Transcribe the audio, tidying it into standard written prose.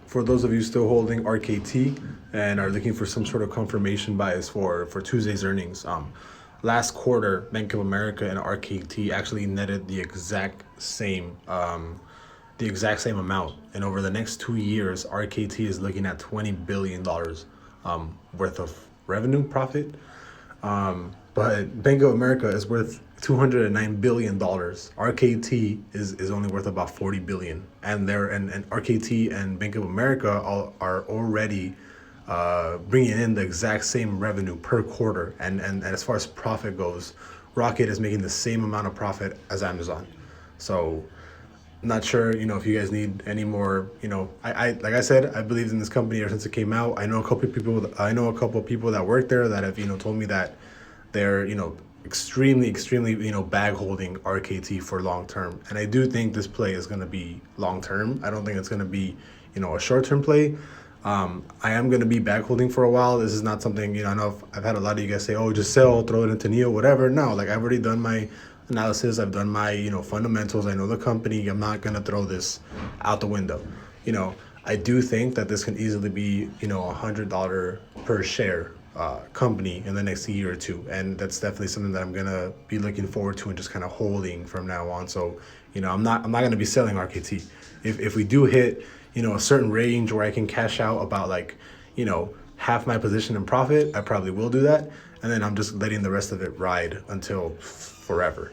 For those of you still holding RKT and are looking for some sort of confirmation bias for Tuesday's earnings, last quarter, Bank of America and RKT actually netted the exact same amount. And over the next 2 years, RKT is looking at $20 billion worth of revenue profit. But Bank of America is worth $209 billion. RKT is only worth about 40 billion, and RKT and Bank of America are already bringing in the exact same revenue per quarter. And as far as profit goes, Rocket is making the same amount of profit as Amazon. So not sure, if you guys need any more, I like I said, I believed in this company ever since it came out. I know a couple of people that work there that have, told me that they're, extremely, bag holding RKT for long term. And I do think this play is going to be long term. I don't think it's going to be, a short term play. I am going to be bag holding for a while. This is not something, I know I've had a lot of you guys say, oh, just sell, throw it into NEO, whatever. No, like I've already done my analysis. I've done my, fundamentals. I know the company. I'm not going to throw this out the window. I do think that this can easily be, $100 per share company in the next year or two. And that's definitely something that I'm going to be looking forward to and just kind of holding from now on. So, I'm not going to be selling RKT. If we do hit, a certain range where I can cash out about like, half my position in profit, I probably will do that. And then I'm just letting the rest of it ride until forever.